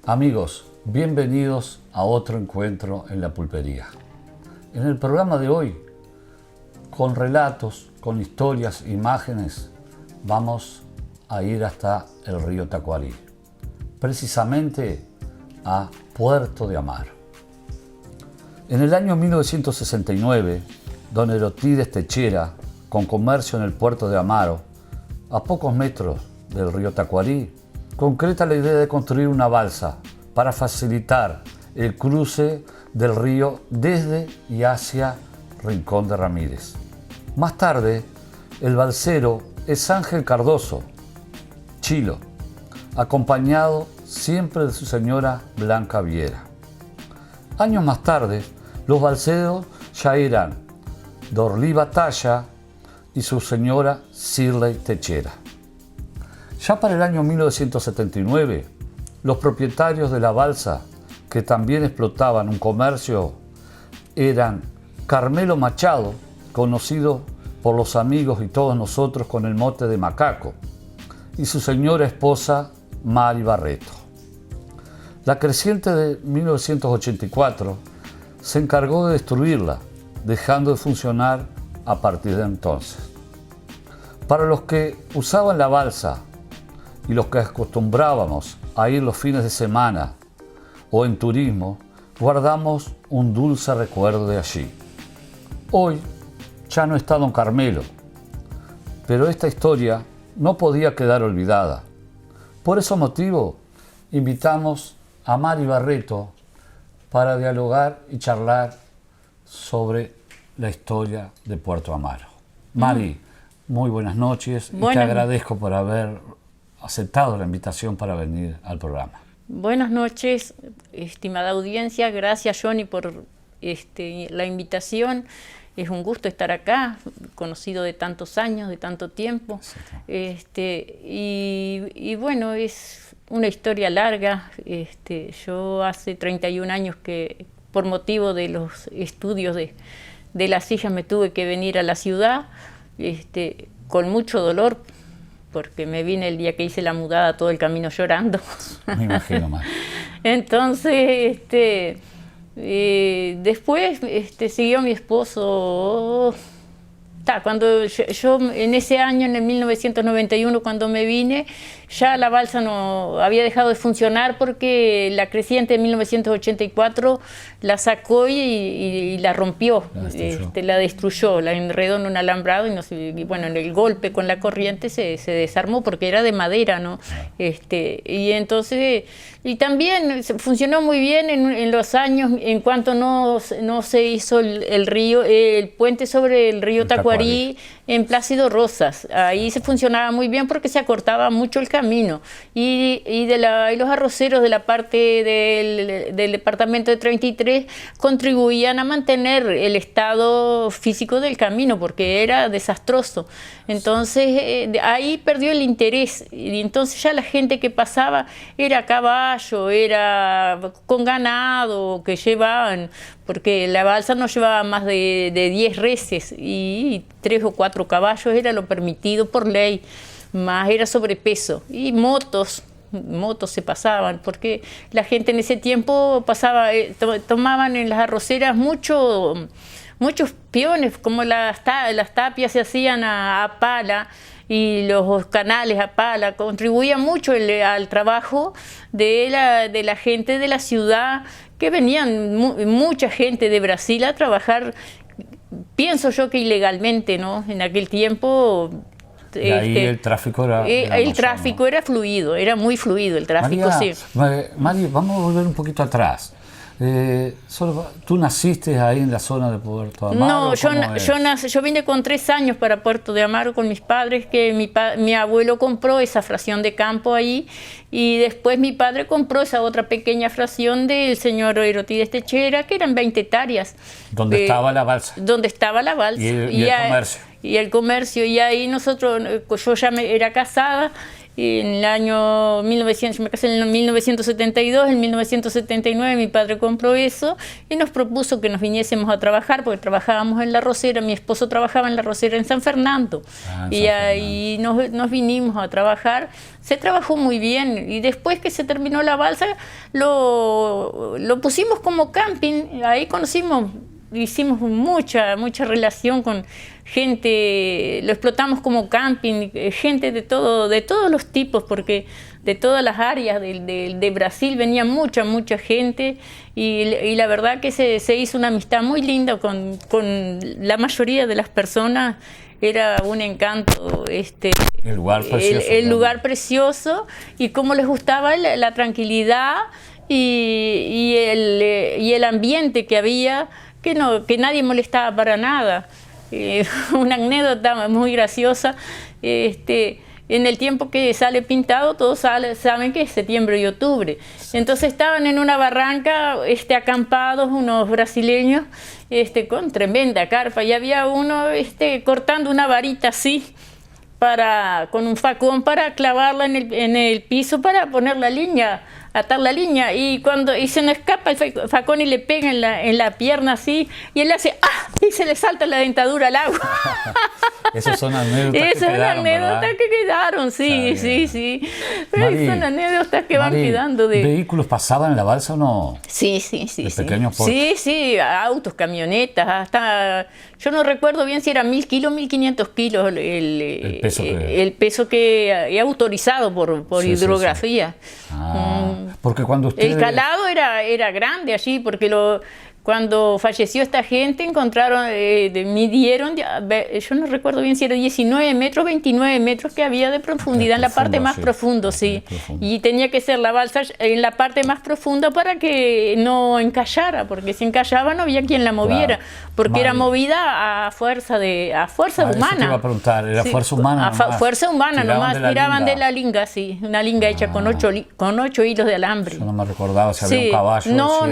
Amigos, bienvenidos a otro encuentro en la pulpería. En el programa de hoy, con relatos, con historias, imágenes, vamos a ir hasta el río Tacuarí, precisamente a Puerto de Amaro. En el año 1969, don Erotides Techera, con comercio en el puerto de Amaro, a pocos metros del río Tacuarí, concreta la idea de construir una balsa para facilitar el cruce del río desde y hacia Rincón de Ramírez. Más tarde, el balsero es Ángel Cardoso, Chilo, acompañado siempre de su señora Blanca Viera. Años más tarde, los balseros ya eran Dorlí Batalla y su señora Shirley Techera. Ya para el año 1979, los propietarios de la balsa, que también explotaban un comercio, eran Carmelo Machado, conocido por los amigos y todos nosotros con el mote de Macaco, y su señora esposa Mari Barreto. La creciente de 1984 se encargó de destruirla, dejando de funcionar a partir de entonces. Para los que usaban la balsa y los que acostumbrábamos a ir los fines de semana o en turismo, guardamos un dulce recuerdo de allí. Hoy ya no está don Carmelo, pero esta historia no podía quedar olvidada. Por ese motivo, invitamos a Mari Barreto para dialogar y charlar sobre la historia de Puerto Amaro. Mari, muy buenas noches y te agradezco por haber aceptado la invitación para venir al programa. Buenas noches, estimada audiencia. Gracias, Johnny, por la invitación. Es un gusto estar acá, conocido de tantos años, de tanto tiempo. Y bueno, es una historia larga. Yo hace 31 años que, por motivo de los estudios de las sillas, me tuve que venir a la ciudad, con mucho dolor, porque me vine el día que hice la mudada todo el camino llorando. Me imagino más. Entonces, después siguió mi esposo. Cuando yo en ese año, en el 1991, cuando me vine, ya la balsa no había dejado de funcionar La porque la creciente de 1984 la sacó y la rompió, la destruyó, la enredó en un alambrado y bueno, en el golpe con la corriente se desarmó porque era de madera, ¿no? Y entonces, y también funcionó muy bien en los años en cuanto no se hizo el puente sobre el río Tacuarí en Plácido Rosas. Ahí se funcionaba muy bien porque se acortaba mucho el camino y los arroceros de la parte del departamento de 33 contribuían a mantener el estado físico del camino porque era desastroso. Entonces ahí perdió el interés y entonces ya la gente que pasaba era a caballo, era con ganado que llevaban, porque la balsa no llevaba más de 10 reses y 3 o 4 caballos era lo permitido por ley, más era sobrepeso. Y motos se pasaban, porque la gente en ese tiempo pasaba, tomaban en las arroceras muchos peones, como las tapias se hacían a pala, y los canales a pala, contribuían mucho al trabajo de la gente de la ciudad, que venían mucha gente de Brasil a trabajar, pienso yo que ilegalmente, ¿no? En aquel tiempo. Y ahí el tráfico era tráfico era fluido, era muy fluido el tráfico. María, sí. Mari, vamos a volver un poquito atrás. ¿Tú naciste ahí en la zona de Puerto de Amaro? No, yo vine con 3 años para Puerto de Amaro con mis padres, que mi abuelo compró esa fracción de campo ahí, y después mi padre compró esa otra pequeña fracción del señor Erotides Techera, que eran 20 hectáreas. ¿Dónde estaba la balsa? Donde estaba la balsa. Y el comercio. y el comercio. Y ahí yo ya era casada. En el año 1900, me casé en 1972, en 1979 mi padre compró eso y nos propuso que nos viniésemos a trabajar, porque trabajábamos en la arrocera, mi esposo trabajaba en la arrocera en San Fernando, y ahí nos vinimos a trabajar. Se trabajó muy bien, y después que se terminó la balsa, lo pusimos como camping. Ahí hicimos mucha relación con gente, lo explotamos como camping, gente de todos los tipos, porque de todas las áreas de Brasil venía mucha gente, y la verdad que se hizo una amistad muy linda con la mayoría de las personas. Era un encanto el lugar precioso, el lugar precioso, y cómo les gustaba la tranquilidad y el ambiente que había, que nadie molestaba para nada. Una anécdota muy graciosa, en el tiempo que sale pintado, todos saben que es septiembre y octubre. Entonces estaban en una barranca acampados unos brasileños con tremenda carpa, y había uno cortando una varita así, con un facón para clavarla en el piso para poner la línea, atar la línea, y se nos escapa el facón y le pega en la pierna así, y él hace ¡ah! Y se le salta la dentadura al agua. Esas son anécdotas que quedaron, sí. Mari, son anécdotas que van quedando. ¿Vehículos pasaban en la balsa o no? Sí. De pequeños portes. Sí, autos, camionetas, hasta, yo no recuerdo bien si era 1000 kilos, 1500 kilos el peso que autorizado por hidrografía. Porque cuando ustedes... El calado era grande allí, porque cuando falleció esta gente encontraron, midieron, yo no recuerdo bien si era 19 metros, 29 metros que había de profundidad en la parte más profunda, sí. Y tenía que ser la balsa en la parte más profunda para que no encallara, porque si encallaba no había quien la moviera, porque era movida a fuerza humana. Eso te iba a preguntar, ¿era fuerza humana? Fuerza humana nomás, tiraban de la linga, sí, una linga hecha con 8 hilos de alambre. Yo no me recordaba si había un caballo. No,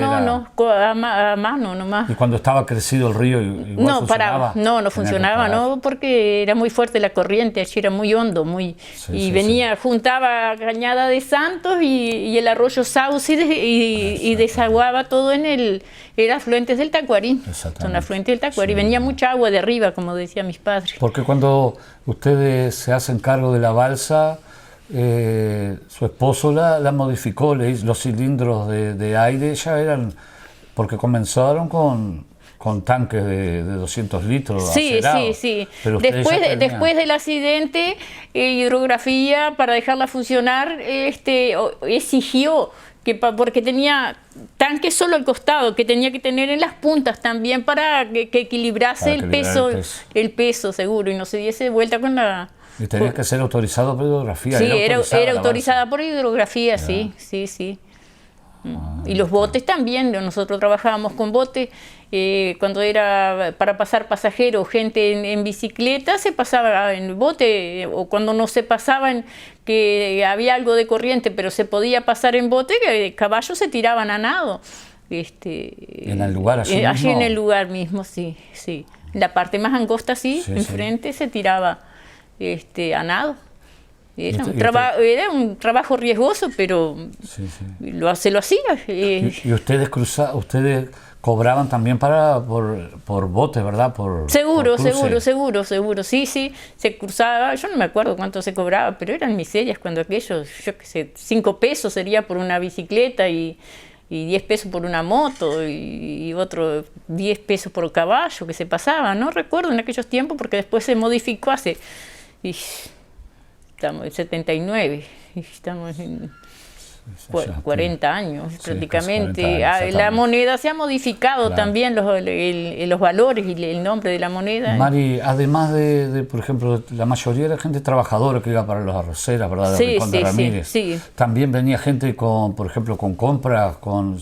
a mano nomás. ¿Y cuando estaba crecido el río igual funcionaba? No funcionaba, no, porque era muy fuerte la corriente, allí era muy hondo, juntaba Cañada de Santos y el arroyo Sauce y desaguaba todo era afluentes del Tacuarí. Son afluentes del Tacuarí, venía mucha agua de arriba, como decían mis padres. Porque cuando ustedes se hacen cargo de la balsa, su esposo la modificó, los cilindros de aire ya eran... Porque comenzaron con tanques de 200 litros acerados. Sí. Después del accidente, hidrografía, para dejarla funcionar, exigió porque tenía tanques solo al costado, que tenía que tener en las puntas también para que equilibrase el peso seguro, y no se diese vuelta con la... Y tenía que ser autorizado por hidrografía. Sí, era autorizada por hidrografía, sí. Y los botes también, nosotros trabajábamos con botes, cuando era para pasar pasajeros, gente en bicicleta, se pasaba en bote, o cuando no se pasaban, que había algo de corriente, pero se podía pasar en bote, que caballos se tiraban a nado. ¿En el lugar allí allí en el lugar mismo, sí. La parte más angosta, enfrente se tiraba a nado. Era un trabajo riesgoso, pero se lo hacía. ¿Y ustedes cobraban también por botes, verdad? Seguro, sí, se cruzaba, yo no me acuerdo cuánto se cobraba, pero eran miserias cuando aquellos, yo qué sé, 5 pesos sería por una bicicleta y 10 pesos por una moto y otro 10 pesos por caballo que se pasaba, no recuerdo en aquellos tiempos, porque después se modificó estamos en 79, estamos en 40 años prácticamente. 40 años, la moneda se ha modificado también, los valores y el nombre de la moneda. Mari, además de, por ejemplo, la mayoría era gente trabajadora que iba para las arroceras, ¿verdad? De Rincón de Ramírez. También venía gente por ejemplo, con compras,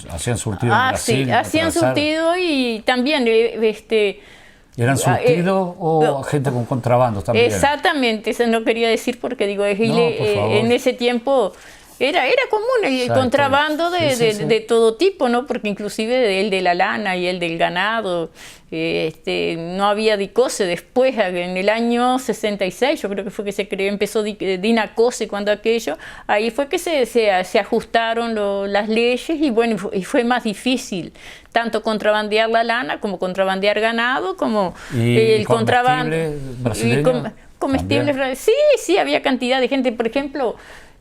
hacían surtido en Brasil. Sí, hacían surtido y también ¿Eran surtidos o gente con contrabando también? Exactamente, eso no quería decir porque digo, en ese tiempo Era común el contrabando de todo tipo, ¿no? Porque inclusive el de la lana y el del ganado, no había DICOSE. Después, en el año 66, yo creo que fue que se creó, empezó DINACOSE cuando aquello, ahí fue que se ajustaron las leyes y bueno, y fue más difícil, tanto contrabandear la lana como contrabandear ganado, como el contrabando. Comestibles, sí, había cantidad de gente, por ejemplo.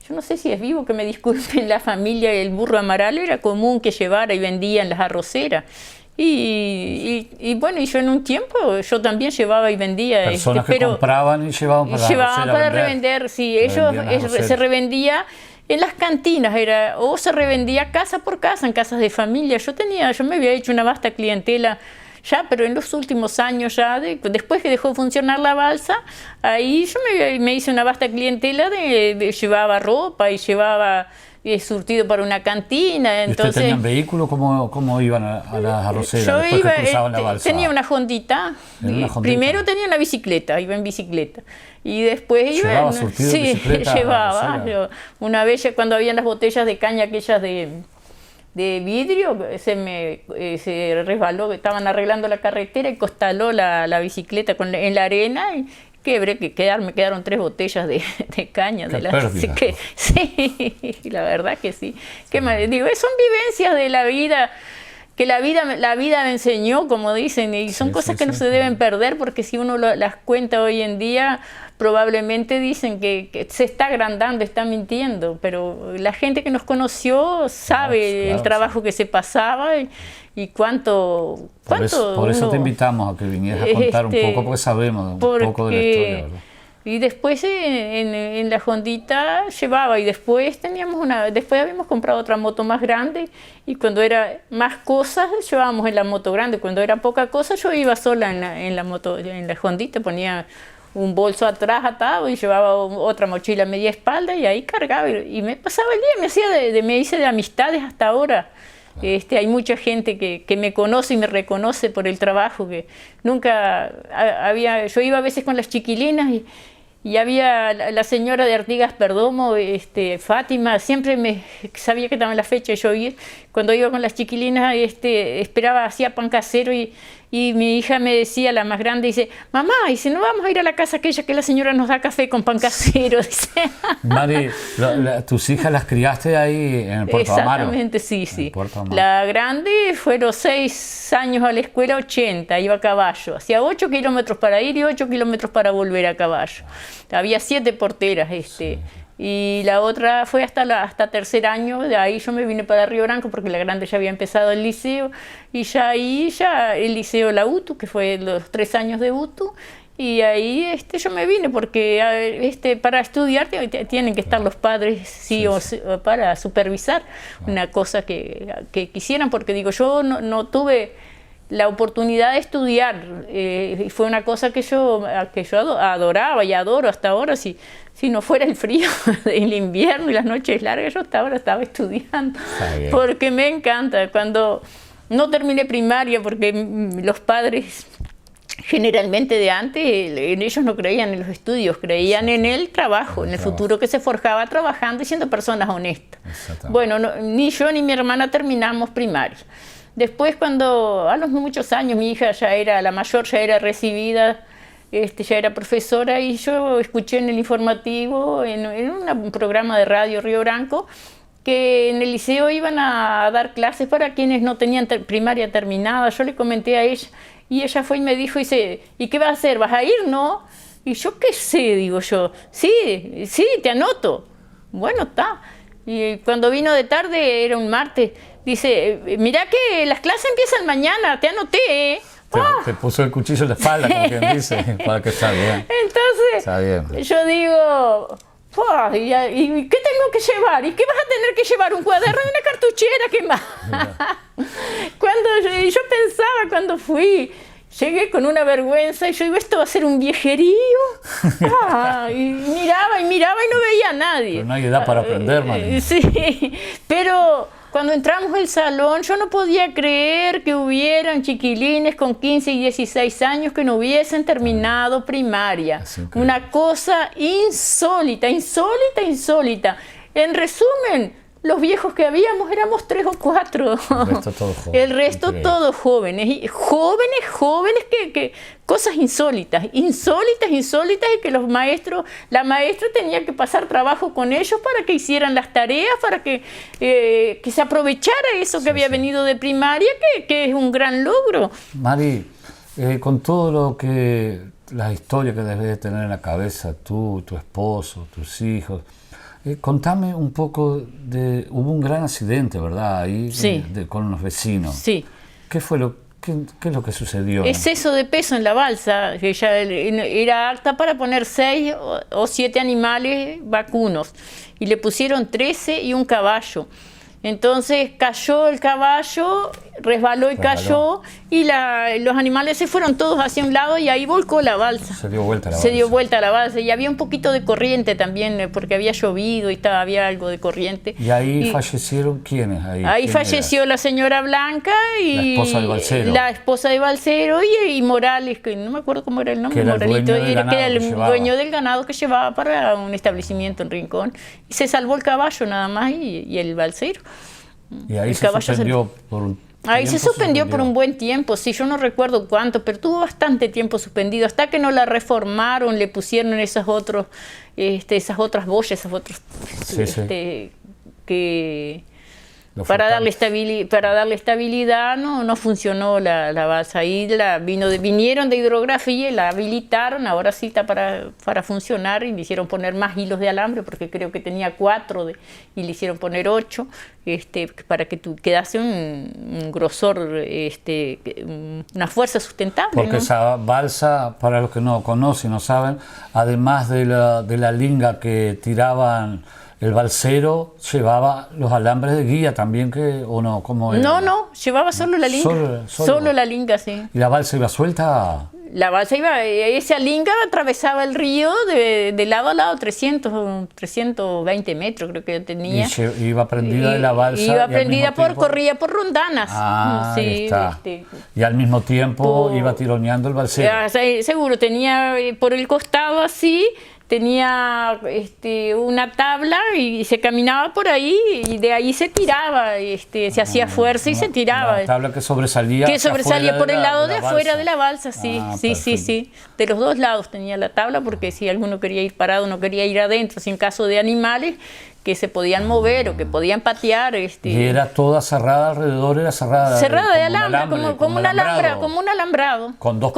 Yo no sé si es vivo, que me disculpen, la familia, el burro amaral era común que llevara y vendía en las arroceras. Y bueno, y yo en un tiempo, yo también llevaba y vendía. Personas que compraban y llevaban para revender. Sí, ellos se revendía en las cantinas, o se revendía casa por casa, en casas de familia. Yo me había hecho una vasta clientela ya, pero en los últimos años ya, después que dejó de funcionar la balsa, ahí yo me hice una vasta clientela llevaba ropa y llevaba surtido para una cantina. Entonces, ¿y usted tenían vehículo? ¿Cómo iban a las arroceras después que cruzaban la balsa? Tenía una hondita. Primero tenía una bicicleta, iba en bicicleta. Y después ¿Llevaba surtido de bicicleta? Llevaba. Una vez cuando habían las botellas de caña aquellas de vidrio, se resbaló, estaban arreglando la carretera y costaló la bicicleta en la arena y me quedaron 3 botellas de caña. Así que, sí, la verdad que sí. Son vivencias de la vida, que la vida me enseñó, como dicen, y son cosas que no se deben perder, porque si uno las cuenta hoy en día, probablemente dicen que se está agrandando, está mintiendo, pero la gente que nos conoció sabe el trabajo que se pasaba y cuánto... Por eso te invitamos a que vinieras a contar un poco, porque sabemos un poco de la historia, ¿verdad? Y después en la hondita llevaba, y después habíamos comprado otra moto más grande, y cuando era más cosas llevábamos en la moto grande. Cuando era poca cosa yo iba sola en la moto, en la hondita, ponía un bolso atrás atado y llevaba otra mochila a media espalda y ahí cargaba y me pasaba el día, me hice de amistades hasta ahora. Hay mucha gente que me conoce y me reconoce por el trabajo, que nunca yo iba a veces con las chiquilinas y había la señora de Artigas Perdomo, Fátima, siempre sabía que estaba en la fecha de yo ir. Cuando iba con las chiquilinas, esperaba, hacía pan casero y mi hija me decía, la más grande, dice, mamá, ¿y si no vamos a ir a la casa aquella que la señora nos da café con pan casero? Dice. Mari, ¿tus hijas las criaste ahí en el Puerto Amaro? Exactamente, sí. La grande fueron 6 años a la escuela, 80, iba a caballo. Hacía 8 kilómetros para ir y 8 kilómetros para volver a caballo. Había 7 porteras, Sí. Y la otra fue hasta tercer año. De ahí yo me vine para Río Branco porque la grande ya había empezado el liceo, y ya el liceo la UTU, que fue los 3 años de UTU, y ahí yo me vine porque para estudiar tienen que estar los padres sí. Para supervisar una cosa que quisieran, porque digo, yo no tuve la oportunidad de estudiar, y fue una cosa que yo adoraba y adoro hasta ahora. Si no fuera el frío del invierno y las noches largas, yo hasta ahora estaba estudiando, porque me encanta. Cuando no terminé primaria, porque los padres generalmente de antes, ellos no creían en los estudios, creían en el trabajo, en el futuro que se forjaba trabajando y siendo personas honestas. Bueno, ni yo ni mi hermana terminamos primaria. Después, cuando a los muchos años, mi hija la mayor ya era recibida, ya era profesora, y yo escuché en el informativo, en un programa de radio Río Branco, que en el liceo iban a dar clases para quienes no tenían primaria terminada. Yo le comenté a ella, y ella fue y me dijo, ¿y qué vas a hacer? ¿Vas a ir, no? Y yo, ¿qué sé? Digo yo, sí, te anoto. Bueno, está. Y cuando vino de tarde, era un martes, dice, mirá que las clases empiezan mañana, te anoté, ¿eh? Te puso el cuchillo en la espalda, como quien dice, para que está bien. Entonces, yo digo, ¿y qué tengo que llevar? ¿Y qué vas a tener que llevar? ¿Un cuaderno y una cartuchera? ¿Qué más? Yo pensaba cuando fui, llegué con una vergüenza y yo digo, ¿esto va a ser un viejerío? Y miraba y no veía a nadie. Pero no hay edad para aprender, Mari. Sí, pero cuando entramos al salón, yo no podía creer que hubieran chiquilines con 15 y 16 años que no hubiesen terminado primaria. Una cosa insólita. En resumen, los viejos que habíamos éramos 3 o 4. El resto todos jóvenes. Y jóvenes que cosas insólitas, y que los maestros, la maestra tenía que pasar trabajo con ellos para que hicieran las tareas, para que se aprovechara eso que había venido de primaria, que es un gran logro. Mari, con todo lo que, las historias que debes de tener en la cabeza, tú, tu esposo, tus hijos, contame un poco hubo un gran accidente, ¿verdad? Ahí sí. Con los vecinos. Sí. ¿Qué es lo que sucedió? Exceso de peso en la balsa. Ella era apta para poner 6 o 7 animales vacunos y le pusieron 13 y un caballo. Entonces cayó el caballo, resbaló y cayó, y los animales se fueron todos hacia un lado y ahí volcó la balsa. Se dio vuelta la balsa. Se dio vuelta la balsa y había un poquito de corriente también, porque había llovido y había algo de corriente. ¿Y ahí fallecieron quiénes? Ahí falleció la señora Blanca y la esposa del balsero. La esposa de balsero y Morales, que no me acuerdo cómo era el nombre, Moralito, que era el dueño del ganado que llevaba para un establecimiento en Rincón. Y se salvó el caballo nada más y el balsero. Y ahí se suspendió por un tiempo. Ahí se suspendió por un buen tiempo, sí, yo no recuerdo cuánto, pero tuvo bastante tiempo suspendido, hasta que no la reformaron, le pusieron esas otras boyas, esas otros que para darle estabilidad no funcionó la balsa. Ahí vinieron de hidrografía y la habilitaron, ahora sí está para funcionar, y le hicieron poner más hilos de alambre, porque creo que tenía 4 y le hicieron poner 8, para que quedase un grosor, una fuerza sustentable. Porque esa balsa, para los que no conocen, no saben, además de la linga que tiraban, el balsero llevaba los alambres de guía también, ¿o no? ¿Cómo era? No, llevaba solo la linga. Solo la linga, sí. ¿Y la balsa iba suelta? La balsa esa linga atravesaba el río de lado a lado, 320 metros creo que tenía. Y iba prendida de la balsa. Iba prendida corría por rondanas. Sí, ahí está. Y al mismo tiempo iba tironeando el balsero. Seguro, tenía por el costado así, tenía una tabla y se caminaba por ahí y de ahí se tiraba, se hacía fuerza y se tiraba. Una tabla que sobresalía por el lado de afuera de la balsa, sí. De los dos lados tenía la tabla, porque si alguno quería ir parado, no quería ir adentro, si en caso de animales que se podían mover o que podían patear. Y era toda cerrada alrededor, era cerrada. Cerrada de alambre, como un alambrado. Con dos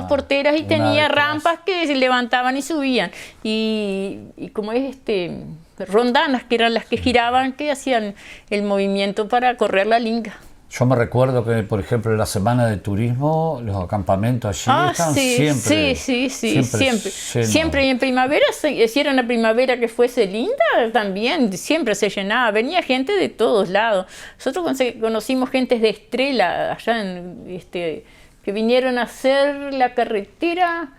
porteras y tenía rampas que se levantaban y subían. Y como rondanas, que eran las que giraban, que hacían el movimiento para correr la linga. Yo me recuerdo que, por ejemplo, en la semana de turismo, los acampamentos allí estaban siempre. Siempre. Y en primavera, si era una primavera que fuese linda, también siempre se llenaba. Venía gente de todos lados. Nosotros conocimos gente de Estrella, allá que vinieron a hacer la carretera.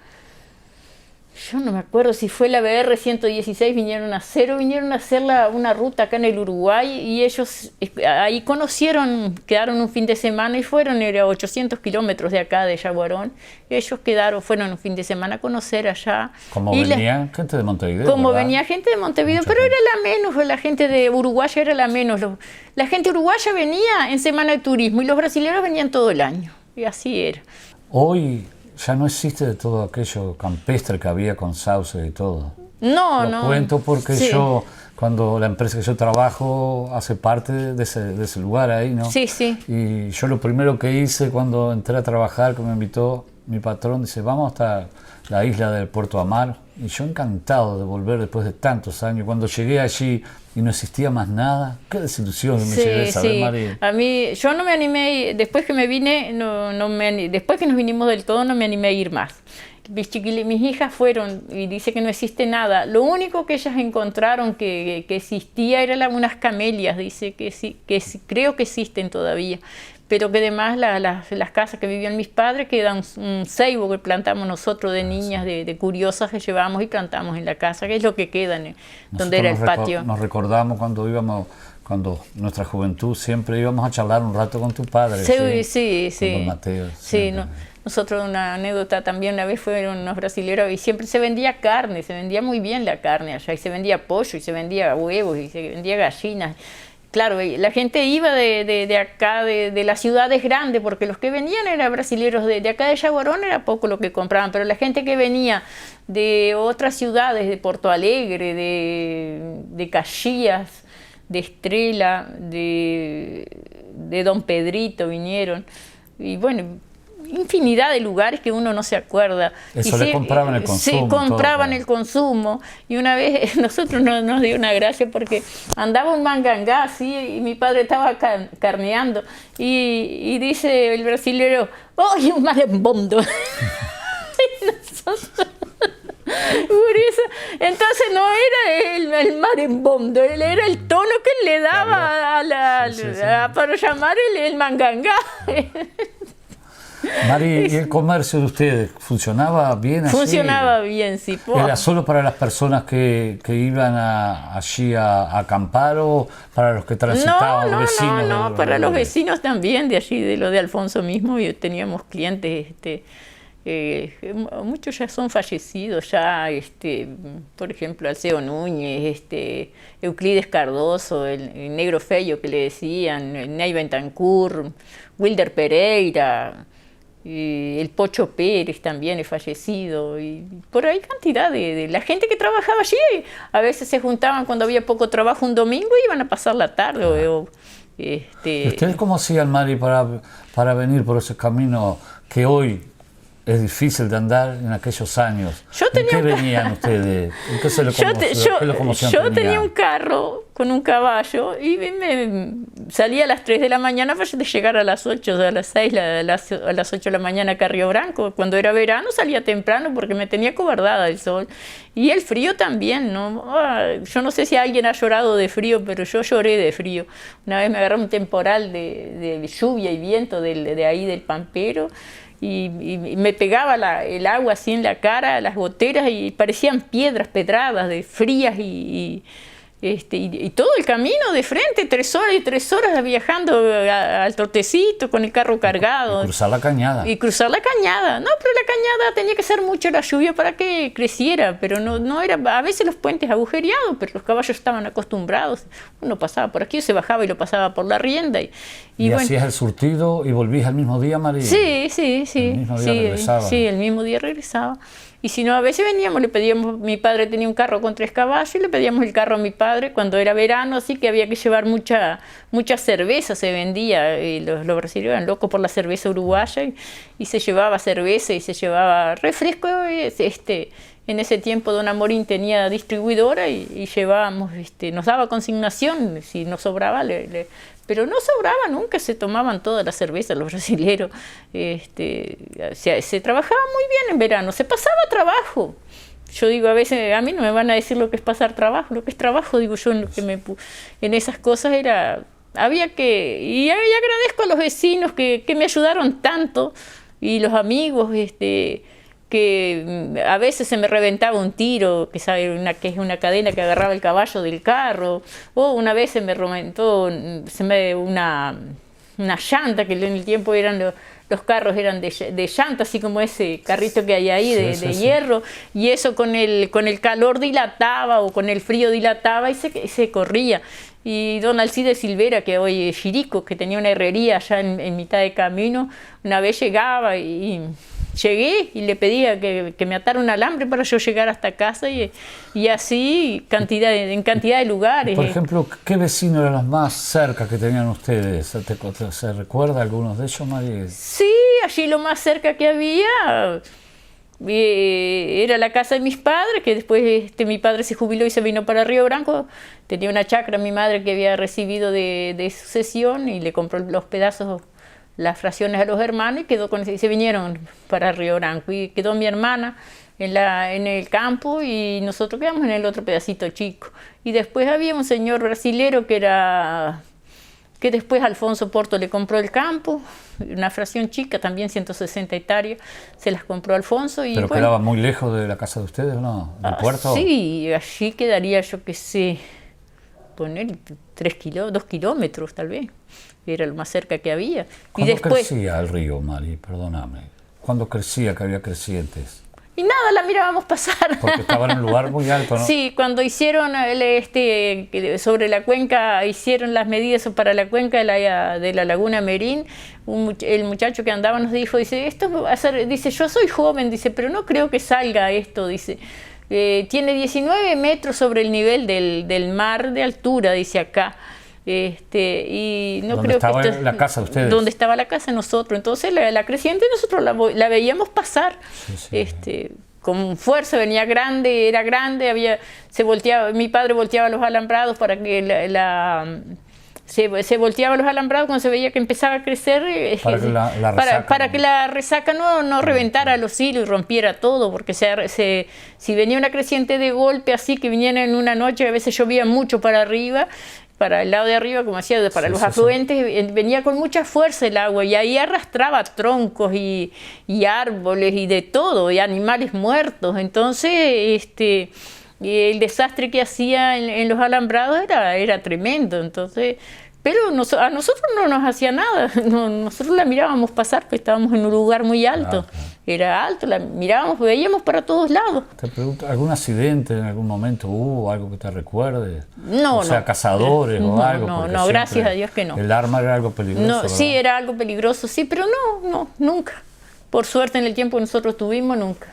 Yo no me acuerdo si fue la BR-116, vinieron a hacer una ruta acá en el Uruguay, y ellos ahí quedaron un fin de semana y era 800 kilómetros de acá, de Yaguarón. Ellos fueron un fin de semana a conocer allá. Como venía gente de Montevideo. Venía gente de Montevideo, pero era la menos, la gente de Uruguay era la menos. La gente uruguaya venía en semana de turismo y los brasileños venían todo el año, y así era. Hoy ya no existe de todo aquello campestre que había con sauces y todo. Lo cuento porque yo, cuando la empresa que yo trabajo hace parte de ese lugar ahí, ¿no? Sí. Y yo lo primero que hice cuando entré a trabajar, que me invitó mi patrón, dice, vamos hasta la isla del Puerto Amar. Y yo encantado de volver después de tantos años. Cuando llegué allí y no existía más nada, qué desilusión me llevé de saber, María. A mí, yo no me animé, después que me vine, después que nos vinimos del todo, no me animé a ir más. Mis hijas fueron y dice que no existe nada. Lo único que ellas encontraron que existía eran unas camelias, dice que sí, creo que existen todavía. Pero que además las casas que vivían mis padres quedan un ceibo que plantamos nosotros de niñas, de curiosas que llevamos y plantamos en la casa, que es lo que queda donde era el patio. Nos recordamos cuando nuestra juventud siempre íbamos a charlar un rato con tu padre. Sí. Con Mateo. Sí, Nosotros, una anécdota también, una vez fueron unos brasileros y siempre se vendía carne, se vendía muy bien la carne allá, y se vendía pollo, y se vendía huevos, y se vendía gallinas. Claro, la gente iba de acá, de las ciudades grandes, porque los que venían eran brasileros de acá de Yaguarón, era poco lo que compraban, pero la gente que venía de otras ciudades, de Porto Alegre, de Caxias, de Estrela, de Don Pedrito vinieron, y bueno, infinidad de lugares que uno no se acuerda. Eso le compraban el consumo. Sí, compraban el consumo. Y una vez nosotros nos dio una gracia porque andaba un mangangá así y mi padre estaba carneando y dice el brasilero, ¡ay, un malembondo! Por eso, entonces no era el marimbondo, él era el tono que él le daba para llamar el mangangá. Mari, ¿y el comercio de ustedes funcionaba bien así? Funcionaba bien, sí. ¿Era solo para las personas que iban allí a acampar o para los que transitaban, los vecinos? No, para los vecinos también, de allí, de lo de Alfonso mismo, y teníamos clientes, muchos ya son fallecidos, ya, por ejemplo, Alceo Núñez, Euclides Cardoso, el Negro Feyo que le decían, Ney Bentancur, Wilder Pereira, el Pocho Pérez también es fallecido, y por ahí cantidad de la gente que trabajaba allí, a veces se juntaban cuando había poco trabajo un domingo y iban a pasar la tarde. ¿Y ustedes cómo hacían, Mari, para venir por ese camino que hoy es difícil de andar en aquellos años? ¿En qué venían ustedes? ¿En qué se locomoción Yo tenía un carro con un caballo y salía a las 3 de la mañana para llegar a las 8, a las 6, a las 8 de la mañana acá a Río Branco. Cuando era verano salía temprano porque me tenía cobardada el sol. Y el frío también, ¿no? Yo no sé si alguien ha llorado de frío, pero yo lloré de frío. Una vez me agarró un temporal de lluvia y viento de ahí del Pampero. Y me pegaba el agua así en la cara, las goteras, y parecían piedras pedradas, frías, y todo el camino de frente, 3 horas y 3 horas viajando al trotecito con el carro cargado. Y cruzar la cañada. No, pero la cañada tenía que ser mucho la lluvia para que creciera, pero no era, a veces los puentes agujereados, pero los caballos estaban acostumbrados. Uno pasaba por aquí, se bajaba y lo pasaba por la rienda. ¿Y bueno, hacías el surtido y volvías el mismo día, María? Sí. ¿El mismo día regresaba? Sí, el mismo día regresaba. Y si no, a veces veníamos, le pedíamos, mi padre tenía un carro con 3 caballos y le pedíamos el carro a mi padre cuando era verano, así que había que llevar mucha cerveza, se vendía, y los brasileños eran locos por la cerveza uruguaya, y se llevaba cerveza y se llevaba refresco. En ese tiempo Don Amorín tenía distribuidora y llevábamos, nos daba consignación, si nos sobraba, pero no sobraba nunca, se tomaban toda la cerveza los brasileros. Se trabajaba muy bien en verano, se pasaba trabajo. Yo digo, a veces, a mí no me van a decir lo que es pasar trabajo, lo que es trabajo, digo yo, en esas cosas había que, y agradezco a los vecinos que me ayudaron tanto, y los amigos, que a veces se me reventaba un tiro, que es una cadena que agarraba el caballo del carro, o una vez se me reventó una llanta, que en el tiempo los carros eran de llanta, así como ese carrito que hay ahí de hierro, y eso con el calor dilataba, o con el frío dilataba, y se corría. Y don Alcides Silvera, que hoy es Chirico, que tenía una herrería allá en mitad de camino, una vez llegaba y llegué y le pedía que me atara un alambre para yo llegar hasta casa, y así en cantidad de lugares. Por ejemplo, ¿qué vecinos eran los más cerca que tenían ustedes? ¿Se recuerda algunos de ellos, María? Sí, allí lo más cerca que había era la casa de mis padres, que después mi padre se jubiló y se vino para Río Branco. Tenía una chacra mi madre que había recibido de sucesión, y le compró los pedazos, las fracciones a los hermanos, y se vinieron para Río Branco, y quedó mi hermana en el campo, y nosotros quedamos en el otro pedacito chico. Y después había un señor brasilero que después Alfonso Porto le compró el campo, una fracción chica, también 160 hectáreas, se las compró Alfonso. ¿Pero quedaba muy lejos de la casa de ustedes, no? ¿Del puerto? Sí, allí quedaría, yo qué sé, poner 2 kilómetros tal vez. Era lo más cerca que había. ¿Cuándo crecía el río, Mari? Perdóname. cuando crecía, que había crecientes? Y nada, la mirábamos pasar. Porque estaba en un lugar muy alto, ¿no? Sí, cuando hicieron sobre la cuenca, hicieron las medidas para la cuenca de la Laguna Merín, el muchacho que andaba nos dijo, dice, esto va a ser, dice, yo soy joven, dice, pero no creo que salga esto, dice. Tiene 19 metros sobre el nivel del mar de altura, dice acá. Y no ¿Dónde creo estaba que la casa de ustedes? Donde estaba la casa de nosotros. Entonces la creciente nosotros la veíamos pasar. Sí, sí. Con fuerza, venía grande, era grande, se volteaba, mi padre volteaba los alambrados para que se volteaba los alambrados cuando se veía que empezaba a crecer, para que la resaca no reventara los hilos y rompiera todo, porque si venía una creciente de golpe así, que viniera en una noche, a veces llovía mucho para arriba, para el lado de arriba, como decía, para los afluentes, venía con mucha fuerza el agua y ahí arrastraba troncos y árboles y de todo, y animales muertos. Entonces, el desastre que hacía en los alambrados era tremendo. Entonces, pero a nosotros no nos hacía nada, nosotros la mirábamos pasar, pues estábamos en un lugar muy alto. Era alto, la mirábamos, veíamos para todos lados. Te pregunto, ¿algún accidente en algún momento hubo, algo que te recuerde? No, o sea, cazadores o algo. No, gracias a Dios que no. El arma era algo peligroso. No, sí, era algo peligroso, sí, pero no, nunca. Por suerte en el tiempo que nosotros tuvimos, nunca.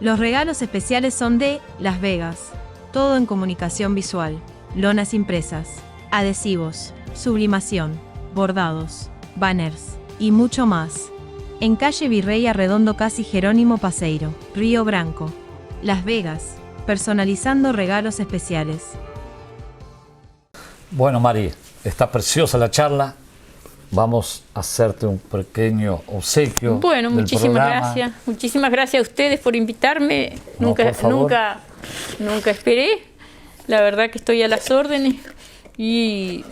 Los regalos especiales son de Las Vegas. Todo en comunicación visual, lonas impresas, adhesivos, sublimación, bordados, banners y mucho más. En calle Virrey Arredondo casi Jerónimo Paseiro, Río Branco, Las Vegas, personalizando regalos especiales. Bueno, Mari, está preciosa la charla. Vamos a hacerte un pequeño obsequio. Bueno, del muchísimas programa. gracias. Muchísimas gracias a ustedes por invitarme. No, por favor. Nunca esperé. La verdad que estoy a las órdenes y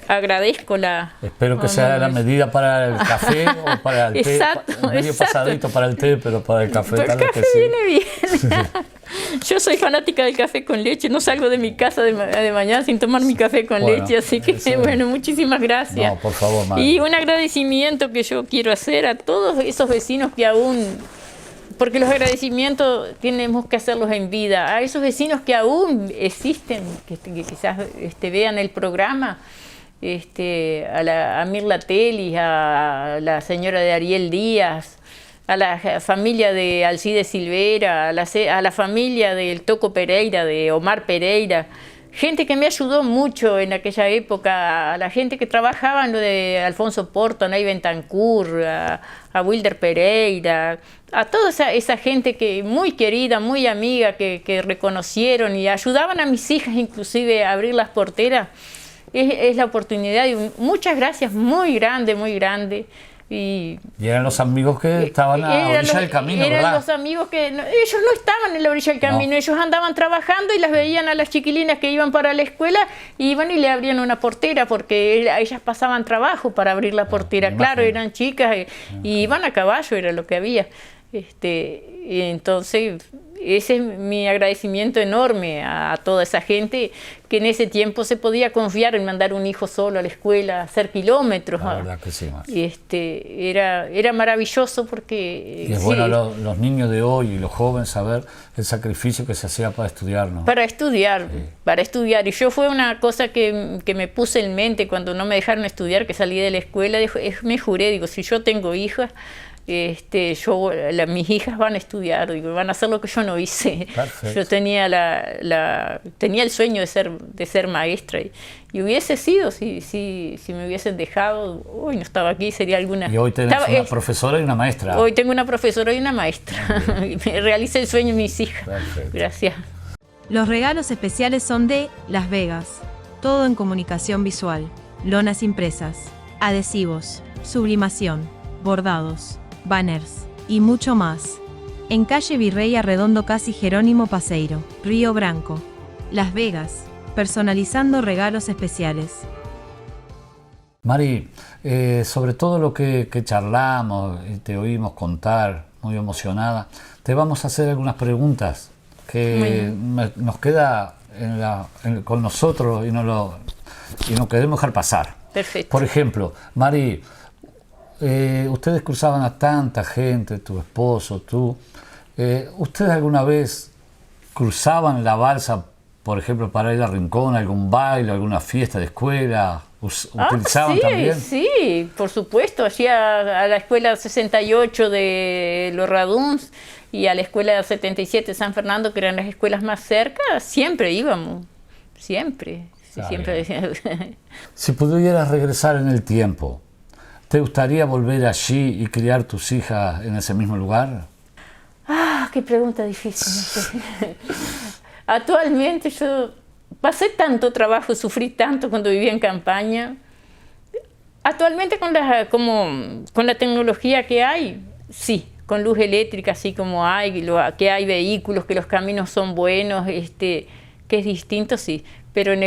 agradezco Espero que sea la medida para el café o para el té. Exacto, Medio pasadito para el té, pero para el café Pero tal el vez café que sí. viene bien. Yo soy fanática del café con leche, no salgo de mi casa de mañana sin tomar mi café con leche, así que bueno, muchísimas gracias. No, por favor, Mari. Y un agradecimiento que yo quiero hacer a todos esos vecinos que aún, porque los agradecimientos tenemos que hacerlos en vida, a esos vecinos que aún existen, que quizás vean el programa, a Mirla Telis, a la señora de Ariel Díaz, a la familia de Alcides Silvera, a la familia del Toco Pereira, de Omar Pereira, gente que me ayudó mucho en aquella época, a la gente que trabajaba en lo de Alfonso Porto, Nay Bentancur, a Wilder Pereira, a toda esa gente que muy querida, muy amiga, que reconocieron y ayudaban a mis hijas inclusive a abrir las porteras. Es la oportunidad y muchas gracias muy grande. Y eran los amigos que estaban a la orilla del camino, eran ¿verdad? los amigos que ellos no estaban en la orilla del camino, ellos andaban trabajando y las veían a las chiquilinas que iban para la escuela, iban y le abrían una portera porque ellas pasaban trabajo para abrir la portera. Claro, eran chicas y iban a caballo, era lo que había. Y entonces ese es mi agradecimiento enorme a toda esa gente que en ese tiempo se podía confiar en mandar un hijo solo a la escuela, hacer kilómetros. La verdad que sí, Mar. Era maravilloso porque... Y es bueno los niños de hoy y los jóvenes saber el sacrificio que se hacía para estudiar, ¿no? Para estudiar. Y yo fue una cosa que me puse en mente cuando no me dejaron estudiar, que salí de la escuela, me juré, digo, si yo tengo hijas, mis hijas van a estudiar, digo, van a hacer lo que yo no hice. Perfecto. Yo tenía tenía el sueño de ser maestra y hubiese sido si me hubiesen dejado, hoy no estaba aquí, sería alguna. Y hoy tenés una profesora y una maestra. Hoy tengo una profesora y una maestra. Me realicé el sueño de mis hijas. Perfecto. Gracias. Los regalos especiales son de Las Vegas. Todo en comunicación visual, lonas impresas, adhesivos, sublimación, bordados, banners y mucho más. En calle Virrey Arredondo casi Jerónimo Paseiro, Río Branco, Las Vegas, personalizando regalos especiales. Mari, sobre todo lo que charlamos y te oímos contar, muy emocionada, te vamos a hacer algunas preguntas que nos queda con nosotros y no queremos dejar pasar. Perfecto. Por ejemplo, Mari, ustedes cruzaban a tanta gente, tu esposo, tú. ¿Ustedes alguna vez cruzaban la balsa, por ejemplo, para ir a Rincón, a algún baile, alguna fiesta de escuela? ¿Utilizaban sí, también? Sí, por supuesto. Allí a la escuela 68 de Los Raduns y a la escuela 77 de San Fernando, que eran las escuelas más cerca, siempre íbamos. Siempre. Sí, siempre. Si pudieras regresar en el tiempo, ¿te gustaría volver allí y criar tus hijas en ese mismo lugar? Ah, qué pregunta difícil. No sé. Actualmente yo pasé tanto trabajo, sufrí tanto cuando vivía en campaña. Actualmente con la tecnología que hay, sí, con luz eléctrica, así como hay, que hay vehículos, que los caminos son buenos, que es distinto, sí. Pero en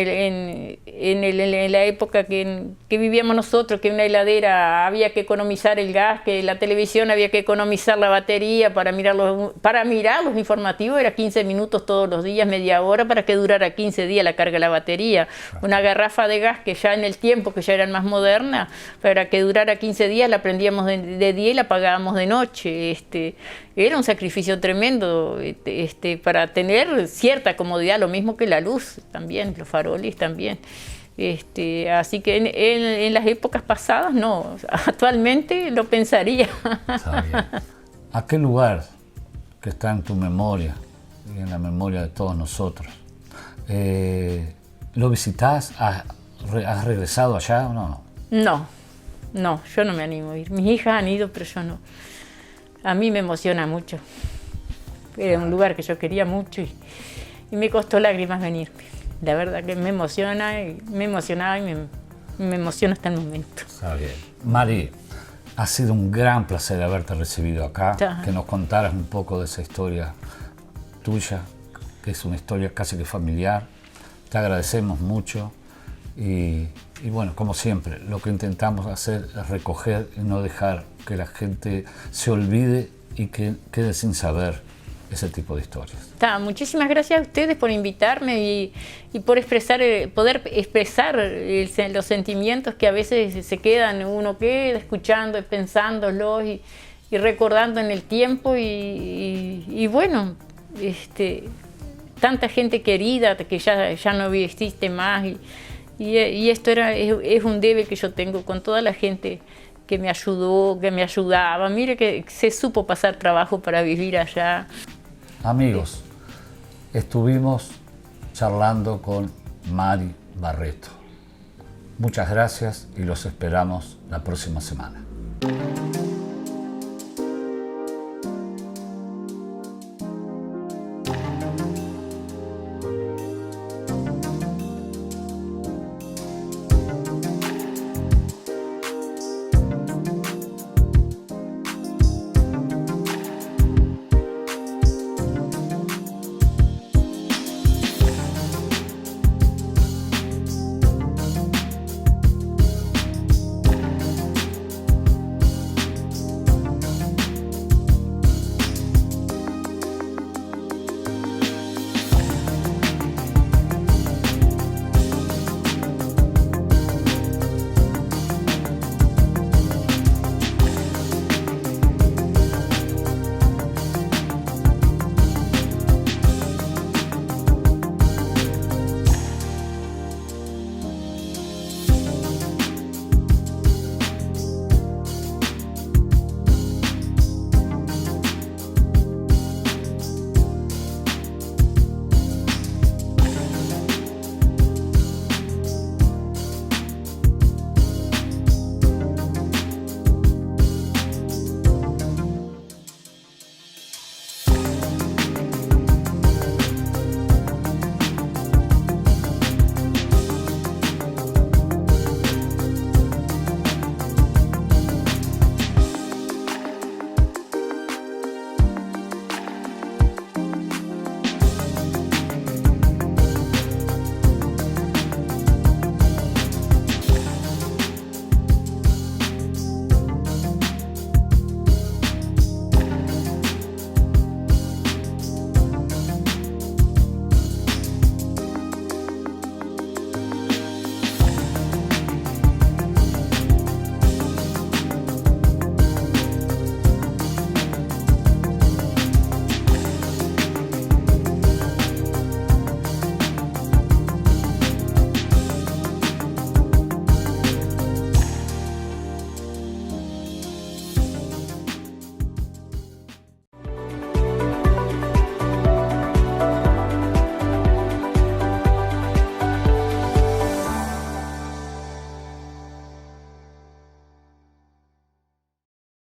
la época que vivíamos nosotros, que una heladera había que economizar el gas, que la televisión había que economizar la batería para mirar los informativos, era 15 minutos todos los días, media hora, para que durara 15 días la carga de la batería. Una garrafa de gas que ya en el tiempo, que ya eran más modernas, para que durara 15 días la prendíamos de día y la apagábamos de noche. Era un sacrificio tremendo para tener cierta comodidad, lo mismo que la luz también, los faroles también. Así que en las épocas pasadas no, actualmente lo pensaría. Está bien. ¿A qué lugar que está en tu memoria y en la memoria de todos nosotros lo visitas? ¿Has regresado allá o no? No, yo no me animo a ir. Mis hijas han ido, pero yo no. A mí me emociona mucho. Era un lugar que yo quería mucho y me costó lágrimas venir. La verdad que me emociona, me emocionaba y me emociona hasta el momento. Está bien. Mari, ha sido un gran placer haberte recibido acá, que nos contaras un poco de esa historia tuya, que es una historia casi que familiar. Te agradecemos mucho y bueno, como siempre, lo que intentamos hacer es recoger y no dejar que la gente se olvide y que quede sin saber ese tipo de historias. Muchísimas gracias a ustedes por invitarme y por poder expresar los sentimientos que a veces se quedan, uno queda escuchando, pensándolos y recordando en el tiempo y bueno, tanta gente querida que ya no existe más y esto es un debe que yo tengo con toda la gente que me ayudó, que me ayudaba. Mire que se supo pasar trabajo para vivir allá. Amigos, estuvimos charlando con Mari Barreto. Muchas gracias y los esperamos la próxima semana.